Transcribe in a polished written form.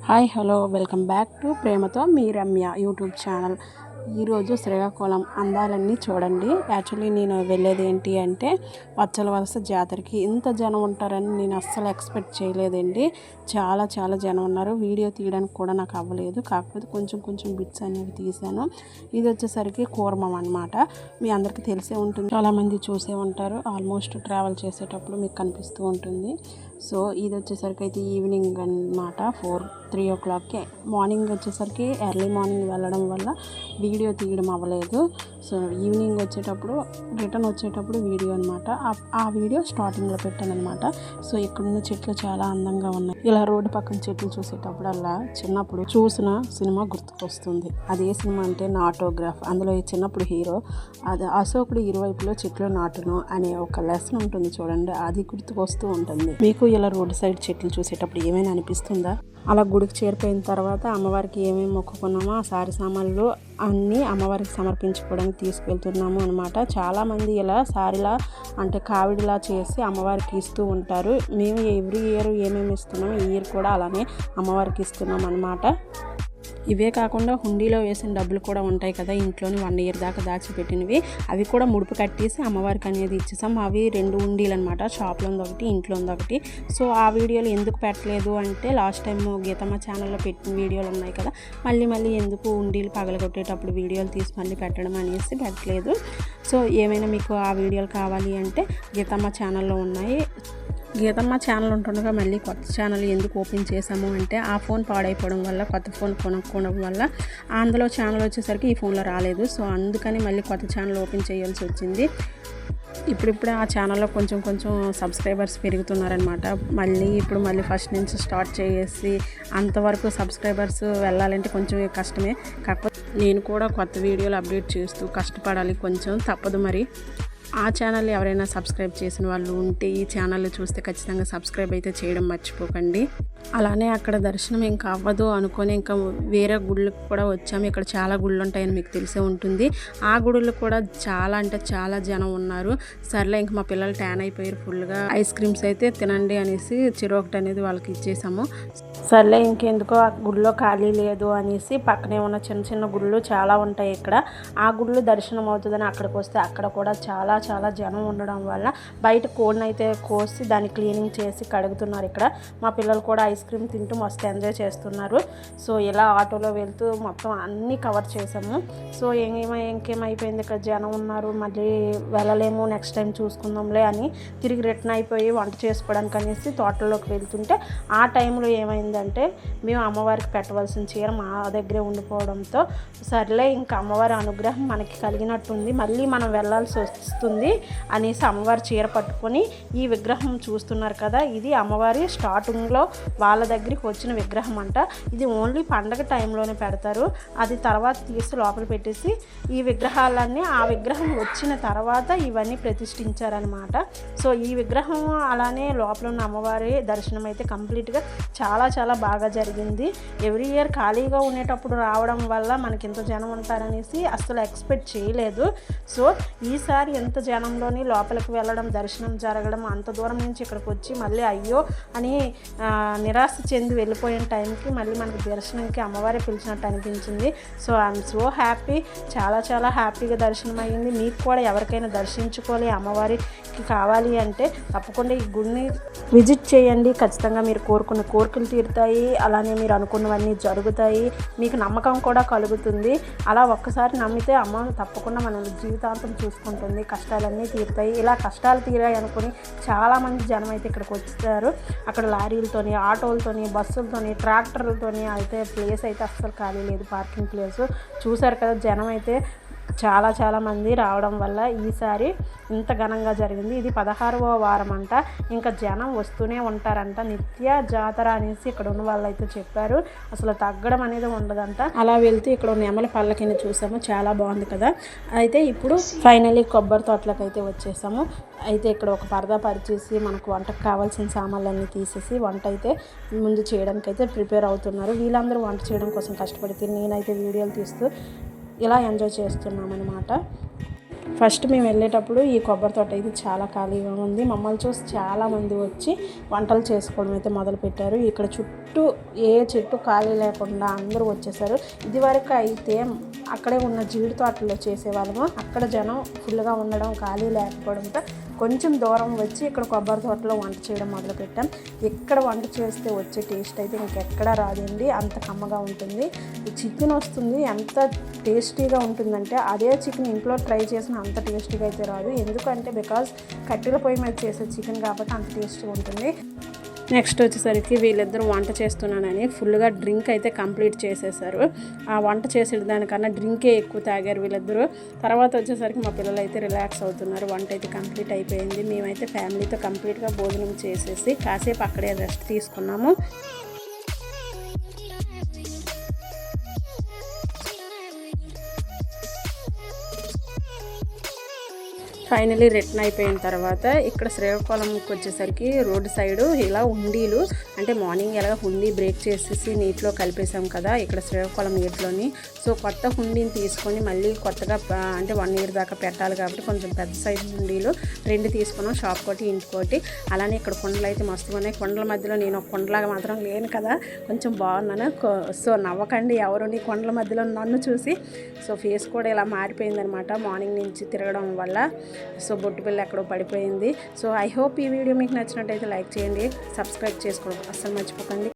Hi hello welcome back to ప్రేమతో మీ Ramya YouTube channel. ఈరోజు శ్రీకాకుళం అందాలన్నీ చూడండి. యాక్చువల్లీ నేను వెళ్ళేది ఏంటి అంటే పచ్చల వలస జాతరకి. ఇంత జనం ఉంటారని నేను అస్సలు ఎక్స్పెక్ట్ చేయలేదండి. చాలా చాలా జనం ఉన్నారు. వీడియో తీయడానికి కూడా నాకు అవ్వలేదు, కాకపోతే కొంచెం బిట్స్ అనేవి తీశాను. ఇది వచ్చేసరికి కూర్మం అనమాట. మీ అందరికీ తెలిసే ఉంటుంది, చాలామంది చూసే ఉంటారు. ఆల్మోస్ట్ ట్రావెల్ చేసేటప్పుడు మీకు కనిపిస్తూ ఉంటుంది. సో ఇది వచ్చేసరికి అయితే ఈవినింగ్ అనమాట, 3 o'clockకే. మార్నింగ్ వచ్చేసరికి ఎర్లీ మార్నింగ్ వెళ్ళడం వల్ల వీడియో తీయడం అవ్వలేదు. సో ఈవినింగ్ వచ్చేటప్పుడు రిటర్న్ వచ్చేటప్పుడు వీడియో అనమాట. ఆ వీడియో స్టార్టింగ్లో పెట్టాను అనమాట. సో ఇక్కడున్న చెట్లు చాలా అందంగా ఉన్నాయి. ఇలా రోడ్డు పక్కన చెట్లు చూసేటప్పుడల్లా చిన్నప్పుడు చూసిన సినిమా గుర్తుకొస్తుంది. అది ఏ సినిమా అంటే నా ఆటోగ్రాఫ్. అందులో ఈ చిన్నప్పుడు హీరో అది అశోకుడు ఇరువైపులో చెట్లు నాటును అనే ఒక లెసన్ ఉంటుంది చూడండి, అది గుర్తుకొస్తూ ఉంటుంది. మీకు ఇలా రోడ్డు సైడ్ చెట్లు చూసేటప్పుడు ఏమైనా అనిపిస్తుందా? అలా గుడికి చేరిపోయిన తర్వాత అమ్మవారికి ఏమేమి మొక్కుకున్నామో ఆ సారీ సామాన్లు అన్నీ అమ్మవారికి సమర్పించుకోవడానికి తీసుకెళ్తున్నాము అనమాట. చాలామంది ఇలా సారీలా అంటే కావిడిలా చేసి అమ్మవారికి ఇస్తూ ఉంటారు. మేము ఎవ్రీ ఇయర్ ఏమేమి ఇస్తున్నాం, ఈ ఇయర్ కూడా అలానే అమ్మవారికి ఇస్తున్నాం అనమాట. ఇవే కాకుండా హుండీలో వేసిన డబ్బులు కూడా ఉంటాయి కదా, ఇంట్లోని 1 year దాకా దాచిపెట్టినవి, అవి కూడా ముడుపు కట్టేసి అమ్మవారికి అనేది ఇచ్చేసాం. అవి 2 ఉండీలు అనమాట, షాప్లో ఉంది ఒకటి, ఇంట్లో ఉంది ఒకటి. సో ఆ వీడియోలు ఎందుకు పెట్టలేదు అంటే లాస్ట్ టైం గీతమ్మ ఛానల్లో పెట్టిన వీడియోలు ఉన్నాయి కదా, మళ్ళీ ఎందుకు ఉండీలు పగలగొట్టేటప్పుడు వీడియోలు తీసి మళ్ళీ పెట్టడం అనేసి పెట్టలేదు. సో ఏమైనా మీకు ఆ వీడియోలు కావాలి అంటే గీతమ్మ ఛానల్లో ఉన్నాయి. గీతమ్మ ఛానల్ ఉంటుండగా మళ్ళీ కొత్త ఛానల్ ఎందుకు ఓపెన్ చేసాము అంటే ఆ ఫోన్ పాడైపోవడం వల్ల కొత్త ఫోన్ కొనుక్కోవడం వల్ల అందులో ఛానల్ వచ్చేసరికి ఈ ఫోన్లో రాలేదు. సో అందుకని మళ్ళీ కొత్త ఛానల్ ఓపెన్ చేయాల్సి వచ్చింది. ఇప్పుడిప్పుడే ఆ ఛానల్లో కొంచెం సబ్స్క్రైబర్స్ పెరుగుతున్నారనమాట. మళ్ళీ ఫస్ట్ నుంచి స్టార్ట్ చేసి అంతవరకు సబ్స్క్రైబర్స్ వెళ్ళాలంటే కొంచెం కష్టమే. కాకపోతే నేను కూడా కొత్త వీడియోలు అప్డేట్ చేస్తూ కష్టపడాలి, కొంచెం తప్పదు మరి. ఆ ఛానల్ ఎవరైనా సబ్స్క్రైబ్ చేసిన వాళ్ళు ఉంటే ఈ ఛానల్ చూస్తే ఖచ్చితంగా సబ్స్క్రైబ్ అయితే చేయడం మర్చిపోకండి. అలానే అక్కడ దర్శనం ఇంకా అవ్వదు అనుకొని ఇంకా వేరే గుళ్ళకి కూడా వచ్చాము. ఇక్కడ చాలా గుళ్ళు ఉంటాయని మీకు తెలిసే ఉంటుంది. ఆ గుడులు కూడా చాలా అంటే చాలా జనం ఉన్నారు. సర్లే ఇంక మా పిల్లలు ట్యాన్ అయిపోయారు ఫుల్గా. ఐస్ క్రీమ్స్ అయితే తినండి అనేసి చిరొకటి అనేది వాళ్ళకి ఇచ్చేసాము. సర్లే ఇంకెందుకో ఆ గుడిలో ఖాళీ లేదు అనేసి పక్కనే ఉన్న చిన్న గుళ్ళు చాలా ఉంటాయి ఇక్కడ. ఆ గుళ్ళు దర్శనం అవుతుందని అక్కడికి వస్తే అక్కడ కూడా చాలా జనం ఉండడం వల్ల బయట కోడిని అయితే కోసి దాన్ని క్లీనింగ్ చేసి కడుగుతున్నారు ఇక్కడ. మా పిల్లలు కూడా ఐస్ క్రీమ్ తింటూ మస్తు ఎంజాయ్ చేస్తున్నారు. సో ఇలా ఆటోలో వెళ్తూ మొత్తం అన్నీ కవర్ చేసాము. సో ఇంకేమైపోయింది, ఇక్కడ జనం ఉన్నారు, మళ్ళీ వెళ్ళలేము, నెక్స్ట్ టైం చూసుకుందాంలే అని తిరిగి రిటర్న్ అయిపోయి వంట చేసుకోవడానికి అనేసి తోటల్లోకి వెళ్తుంటే ఆ టైంలో ఏమైందంటే మేము అమ్మవారికి పెట్టవలసిన చీర మా దగ్గరే ఉండిపోవడంతో సర్లే ఇంకా అమ్మవారి అనుగ్రహం మనకి కలిగినట్టుంది, మళ్ళీ మనం వెళ్ళాల్సి వస్తుంది అనేసి అమ్మవారి చీర పట్టుకొని ఈ విగ్రహం చూస్తున్నారు కదా, ఇది అమ్మవారి స్టార్టింగ్లో వాళ్ళ దగ్గరికి వచ్చిన విగ్రహం అంట. ఇది ఓన్లీ పండగ టైంలోనే పెడతారు, అది తర్వాత తీసి లోపల పెట్టేసి ఈ విగ్రహాలన్నీ ఆ విగ్రహం వచ్చిన తర్వాత ఇవన్నీ ప్రతిష్ఠించారనమాట. సో ఈ విగ్రహం అలానే లోపల ఉన్న అమ్మవారి దర్శనం అయితే కంప్లీట్గా చాలా బాగా జరిగింది. ఎవ్రీ ఇయర్ ఖాళీగా ఉండేటప్పుడు రావడం వల్ల మనకి ఇంత జనం ఉంటారనేసి అస్సలు ఎక్స్పెక్ట్ చేయలేదు. సో ఈసారి ఎంత జనంలోని లోపలికి వెళ్ళడం, దర్శనం జరగడం, అంత దూరం నుంచి ఇక్కడికి వచ్చి మళ్ళీ అయ్యో అని నిరాశ చెంది వెళ్ళిపోయిన టైంకి మళ్ళీ మనకి దర్శనంకి అమ్మవారే పిలిచినట్టు అనిపించింది. సో ఐఎమ్ సో హ్యాపీ, చాలా హ్యాపీగా దర్శనం అయ్యింది. మీకు కూడా ఎవరికైనా దర్శించుకోవాలి, అమ్మవారికి కావాలి అంటే తప్పకుండా ఈ గుడిని విజిట్ చేయండి. ఖచ్చితంగా మీరు కోరుకున్న కోరికలు తీరుతాయి, అలానే మీరు అనుకున్నవన్నీ జరుగుతాయి, మీకు నమ్మకం కూడా కలుగుతుంది. అలా ఒక్కసారి నమ్మితే అమ్మ తప్పకుండా మన జీవితాంతం చూసుకుంటుంది, కష్టాలన్నీ తీరుతాయి. ఇలా కష్టాలు తీరాయి అనుకుని చాలామంది జనం అయితే ఇక్కడికి వచ్చారు. అక్కడ లారీలతోని, ఆటోలతోని, బస్సులతోని, ట్రాక్టర్లతోని అయితే ప్లేస్ అయితే అస్సలు ఖాళీ లేదు, పార్కింగ్ ప్లేసు. చూసారు కదా, జనం అయితే చాలా మంది రావడం వల్ల ఈసారి ఇంత ఘనంగా జరిగింది. ఇది 16వ వారం అంట, ఇంకా జనం వస్తూనే ఉంటారంట. నిత్య జాతర అనేసి ఇక్కడ ఉన్న వాళ్ళు అయితే చెప్పారు, అసలు తగ్గడం అనేది ఉండదంట. అలా వెళ్తూ ఇక్కడ నెమలి పల్లకిని చూసాము, చాలా బాగుంది కదా. అయితే ఇప్పుడు ఫైనల్లీ కొబ్బరి తోటలకు అయితే వచ్చేసాము. అయితే ఇక్కడ ఒక పరదా పరిచేసి మనకు వంటకు కావాల్సిన సామాన్లన్నీ తీసేసి వంట అయితే ముందు చేయడానికి అయితే ప్రిపేర్ అవుతున్నారు. వీళ్ళందరూ వంట చేయడం కోసం కష్టపడితే నేనైతే వీడియోలు తీస్తూ ఇలా ఎంజాయ్ చేస్తున్నామన్నమాట. ఫస్ట్ మేము వెళ్ళేటప్పుడు ఈ కొబ్బరి తోట అయితే చాలా ఖాళీగా ఉంది. మమ్మల్ని చూసి చాలామంది వచ్చి వంటలు చేసుకోవడం అయితే మొదలుపెట్టారు. ఇక్కడ చుట్టూ ఏ చెట్టు ఖాళీ లేకుండా అందరూ వచ్చేసారు. ఇదివరకు అయితే అక్కడే ఉన్న జీడి తోటలో చేసేవాళ్ళము. అక్కడ జనం ఫుల్గా ఉండడం, ఖాళీ లేకపోవడంతో కొంచెం దూరం వచ్చి ఇక్కడ కొబ్బరి తోటలో వంట చేయడం మొదలుపెట్టాం. ఇక్కడ వంట చేస్తే వచ్చే టేస్ట్ అయితే ఇంకెక్కడా రాదండి, అంత కమ్మగా ఉంటుంది. చికెన్ వస్తుంది, ఎంత టేస్టీగా ఉంటుందంటే అదే చికెన్ ఇంట్లో ట్రై చేసిన అంత టేస్టీగా అయితే రాదు. ఎందుకంటే బికాజ్ కట్టెల పొయ్యి మీద చేసే చికెన్ కాబట్టి అంత టేస్టీగా ఉంటుంది. నెక్స్ట్ వచ్చేసరికి వీళ్ళిద్దరూ వంట చేస్తున్నానని ఫుల్గా డ్రింక్ అయితే కంప్లీట్ చేసేసారు. ఆ వంట చేసే దానికన్నా డ్రింకే ఎక్కువ తాగారు వీళ్ళిద్దరూ. తర్వాత వచ్చేసరికి మా పిల్లలు అయితే రిలాక్స్ అవుతున్నారు. వంట అయితే కంప్లీట్ అయిపోయింది. మేమైతే ఫ్యామిలీతో కంప్లీట్గా భోజనం చేసేసి కాసేపు అక్కడే రెస్ట్ తీసుకున్నాము. ఫైనలీ రిటర్న్ అయిపోయిన తర్వాత ఇక్కడ శ్రీకాకుళంకి వచ్చేసరికి రోడ్డు సైడు ఇలా హుండీలు, అంటే మార్నింగ్ ఎలాగ హుండీ బ్రేక్ చేసేసి నీటిలో కలిపేసాం కదా ఇక్కడ శ్రీకాకుళం నీటిలోని. సో కొత్త హుండీని తీసుకొని మళ్ళీ కొత్తగా అంటే 1 year దాకా పెట్టాలి కాబట్టి కొంచెం పెద్ద సైజు హుండీలు 2 తీసుకున్నాం, షాప్ కోటి ఇంటికోటి. అలానే ఇక్కడ కొండలు అయితే మస్తుగా ఉన్నాయి. కొండల మధ్యలో నేను ఒక కొండలాగా మాత్రం లేను కదా, కొంచెం బాగున్నాను. సో నవ్వకండి ఎవరు నీ కొండల మధ్యలో నన్ను చూసి. సో ఫేస్ కూడా ఇలా మారిపోయిందనమాట మార్నింగ్ నుంచి తిరగడం వల్ల. సో బొట్టు పిల్ల ఎక్కడో పడిపోయింది. సో ఐ హోప్ ఈ వీడియో మీకు నచ్చినట్టయితే లైక్ చేయండి, సబ్స్క్రైబ్ చేసుకోవడం అస్సలు మర్చిపోకండి.